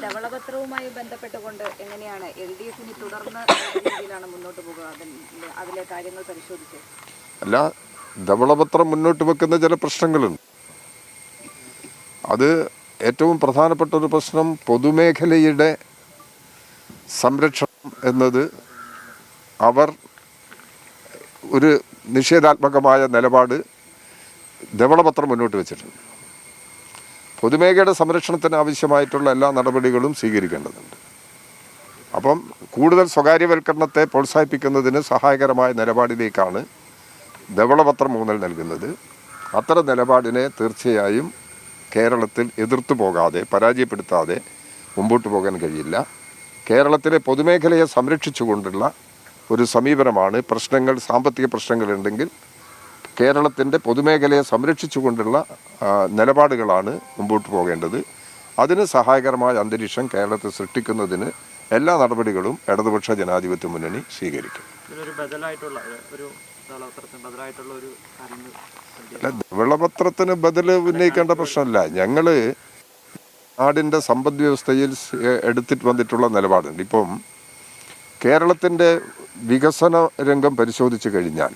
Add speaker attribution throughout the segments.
Speaker 1: ധവളപത്രവുമായി ബന്ധപ്പെട്ടുകൊണ്ട് എങ്ങനെയാണ് LDF-ന് തുടർന്ന് രീതിയിലാണ് മുന്നോട്ട് പോകുക, അതിലെ കാര്യങ്ങൾ പരിശോധിച്ച്?
Speaker 2: അല്ല, ധവളപത്രം മുന്നോട്ട് വെക്കുന്ന ചില പ്രശ്നങ്ങളുണ്ട്. അത് ഏറ്റവും പ്രധാനപ്പെട്ട ഒരു പ്രശ്നം പൊതുമേഖലയുടെ സംരക്ഷണം എന്നത് അവർ ഒരു നിഷേധാത്മകമായ നിലപാട് ധവളപത്രം മുന്നോട്ട് വെച്ചിട്ടുണ്ട്. പൊതുമേഖലയുടെ സംരക്ഷണത്തിന് ആവശ്യമായിട്ടുള്ള എല്ലാ നടപടികളും സ്വീകരിക്കേണ്ടതുണ്ട്. അപ്പം കൂടുതൽ സ്വകാര്യവൽക്കരണത്തെ പ്രോത്സാഹിപ്പിക്കുന്നതിന് സഹായകരമായ നിലപാടിലേക്കാണ് ധവളപത്രം ഊന്നൽ നൽകുന്നത്. അത്തരം നിലപാടിനെ തീർച്ചയായും കേരളത്തിൽ എതിർത്തു പോകാതെ പരാജയപ്പെടുത്താതെ മുമ്പോട്ട് പോകാൻ കഴിയില്ല. കേരളത്തിലെ പൊതുമേഖലയെ സംരക്ഷിച്ചുകൊണ്ടുള്ള ഒരു സമീപനമാണ്. പ്രശ്നങ്ങൾ, സാമ്പത്തിക പ്രശ്നങ്ങളുണ്ടെങ്കിൽ കേരളത്തിൻ്റെ പൊതുമേഖലയെ സംരക്ഷിച്ചുകൊണ്ടുള്ള നിലപാടുകളാണ് മുമ്പോട്ട് പോകേണ്ടത്. അതിന് സഹായകരമായ അന്തരീക്ഷം കേരളത്തിൽ സൃഷ്ടിക്കുന്നതിന് എല്ലാ നടപടികളും ഇടതുപക്ഷ ജനാധിപത്യ മുന്നണി സ്വീകരിക്കും. ധവളപത്രത്തിന് ബദൽ ഉന്നയിക്കേണ്ട പ്രശ്നമില്ല. ഞങ്ങൾ നാടിൻ്റെ സമ്പദ് വ്യവസ്ഥയിൽ എടുത്തിട്ട് വന്നിട്ടുള്ള നിലപാടുണ്ട്. ഇപ്പം കേരളത്തിൻ്റെ വികസന രംഗം പരിശോധിച്ച് കഴിഞ്ഞാൽ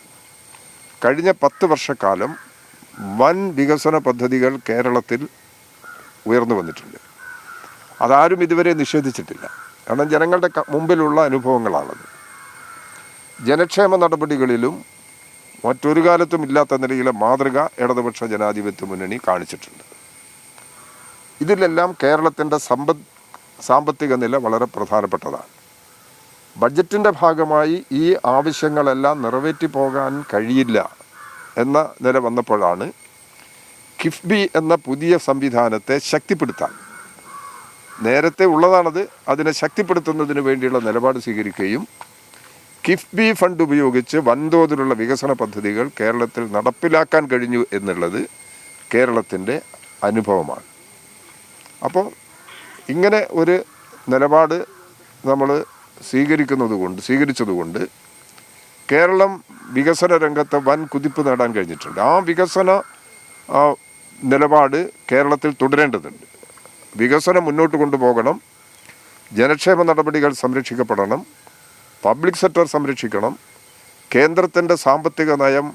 Speaker 2: കഴിഞ്ഞ 10 വർഷക്കാലം വൻ വികസന പദ്ധതികൾ കേരളത്തിൽ ഉയർന്നു വന്നിട്ടുണ്ട്. അതാരും ഇതുവരെ നിഷേധിച്ചിട്ടില്ല. കാരണം ജനങ്ങളുടെ മുമ്പിലുള്ള അനുഭവങ്ങളാണത്. ജനക്ഷേമ നടപടികളിലും മറ്റൊരു കാലത്തും ഇല്ലാത്ത നിലയിലെ മാതൃക ഇടതുപക്ഷ ജനാധിപത്യ മുന്നണി കാണിച്ചിട്ടുണ്ട്. ഇതിലെല്ലാം കേരളത്തിൻ്റെ സാമ്പത്തിക നില വളരെ പ്രധാനപ്പെട്ടതാണ്. ബഡ്ജറ്റിൻ്റെ ഭാഗമായി ഈ ആവശ്യങ്ങളെല്ലാം നിറവേറ്റി പോകാൻ കഴിയില്ല എന്ന നില വന്നപ്പോഴാണ് കിഫ്ബി എന്ന പുതിയ സംവിധാനത്തെ ശക്തിപ്പെടുത്താൻ, നേരത്തെ ഉള്ളതാണത്, അതിനെ ശക്തിപ്പെടുത്തുന്നതിന് വേണ്ടിയുള്ള നിലപാട് സ്വീകരിക്കുകയും കിഫ്ബി ഫണ്ട് ഉപയോഗിച്ച് വൻതോതിലുള്ള വികസന പദ്ധതികൾ കേരളത്തിൽ നടപ്പിലാക്കാൻ കഴിഞ്ഞു എന്നുള്ളത് കേരളത്തിൻ്റെ അനുഭവമാണ്. അപ്പോൾ ഇങ്ങനെ ഒരു നിലപാട് നമ്മൾ സ്വീകരിച്ചതുകൊണ്ട് കേരളം വികസന രംഗത്ത് വൻ കുതിപ്പ് നേടാൻ കഴിഞ്ഞിട്ടുണ്ട്. ആ വികസന നിലപാട് കേരളത്തിൽ തുടരേണ്ടതുണ്ട്. വികസനം മുന്നോട്ട് കൊണ്ടുപോകണം, ജനക്ഷേമ നടപടികൾ സംരക്ഷിക്കപ്പെടണം, പബ്ലിക് സെക്ടർ സംരക്ഷിക്കണം. കേന്ദ്രത്തിൻ്റെ സാമ്പത്തിക നയം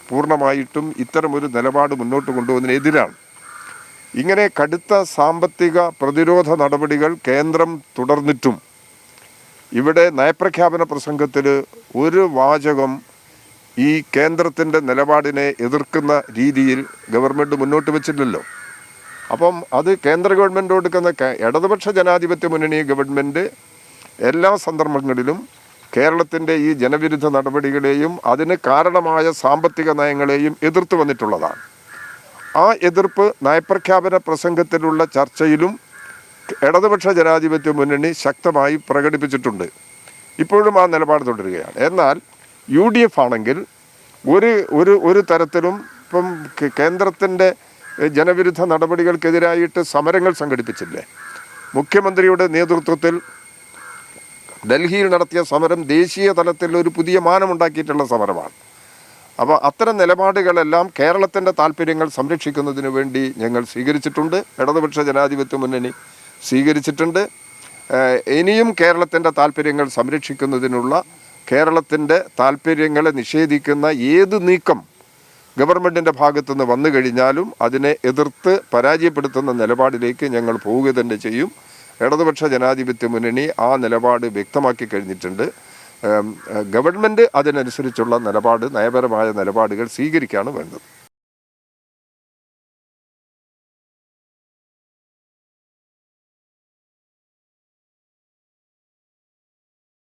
Speaker 2: പൂർണ്ണമായിട്ടും ഇത്തരമൊരു നിലപാട് മുന്നോട്ട് കൊണ്ടുപോകുന്നതിനെതിരാണ്. ഇങ്ങനെ കടുത്ത സാമ്പത്തിക പ്രതിരോധ നടപടികൾ കേന്ദ്രം തുടർന്നിട്ടും ഇവിടെ നയപ്രഖ്യാപന പ്രസംഗത്തിൽ ഒരു വാചകം ഈ കേന്ദ്രത്തിൻ്റെ നിലപാടിനെ എതിർക്കുന്ന രീതിയിൽ ഗവൺമെൻറ് മുന്നോട്ട് വെച്ചില്ലല്ലോ. അപ്പം അത് കേന്ദ്ര ഗവൺമെൻറ് കൊടുക്കുന്ന ഇടതുപക്ഷ ജനാധിപത്യ മുന്നണി ഗവൺമെൻറ് എല്ലാ സന്ദർഭങ്ങളിലും കേരളത്തിൻ്റെ ഈ ജനവിരുദ്ധ നടപടികളെയും അതിന് കാരണമായ സാമ്പത്തിക നയങ്ങളെയും എതിർത്ത് വന്നിട്ടുള്ളതാണ്. ആ എതിർപ്പ് നയപ്രഖ്യാപന പ്രസംഗത്തിലുള്ള ചർച്ചയിലും ഇടതുപക്ഷ ജനാധിപത്യ മുന്നണി ശക്തമായി പ്രകടിപ്പിച്ചിട്ടുണ്ട്. ഇപ്പോഴും ആ നിലപാട് തുടരുകയാണ്. എന്നാൽ UDF ആണെങ്കിൽ ഒരു തരത്തിലും ഇപ്പം കേന്ദ്രത്തിൻ്റെ ജനവിരുദ്ധ നടപടികൾക്കെതിരായിട്ട് സമരങ്ങൾ സംഘടിപ്പിച്ചില്ലേ? മുഖ്യമന്ത്രിയുടെ നേതൃത്വത്തിൽ ഡൽഹിയിൽ നടത്തിയ സമരം ദേശീയ തലത്തിൽ ഒരു പുതിയ മാനമുണ്ടാക്കിയിട്ടുള്ള സമരമാണ്. അപ്പോൾ അത്തരം നിലപാടുകളെല്ലാം കേരളത്തിൻ്റെ താല്പര്യങ്ങൾ സംരക്ഷിക്കുന്നതിന് വേണ്ടി ഞങ്ങൾ സ്വീകരിച്ചിട്ടുണ്ട്, ഇടതുപക്ഷ ജനാധിപത്യ മുന്നണി സ്വീകരിച്ചിട്ടുണ്ട്. ഇനിയും കേരളത്തിൻ്റെ താല്പര്യങ്ങൾ സംരക്ഷിക്കുന്നതിനുള്ള, കേരളത്തിൻ്റെ താല്പര്യങ്ങളെ നിഷേധിക്കുന്ന ഏത് നീക്കം ഗവൺമെൻറ്റിൻ്റെ ഭാഗത്തുനിന്ന് വന്നു കഴിഞ്ഞാലും അതിനെ എതിർത്ത് പരാജയപ്പെടുത്തുന്ന നിലപാടിലേക്ക് ഞങ്ങൾ പോവുക തന്നെ ചെയ്യും. ഇടതുപക്ഷ ജനാധിപത്യ മുന്നണി ആ നിലപാട് വ്യക്തമാക്കി കഴിഞ്ഞിട്ടുണ്ട്. ഗവൺമെൻറ് അതിനനുസരിച്ചുള്ള നയപരമായ നിലപാടുകൾ സ്വീകരിക്കുകയാണ് വേണ്ടത്.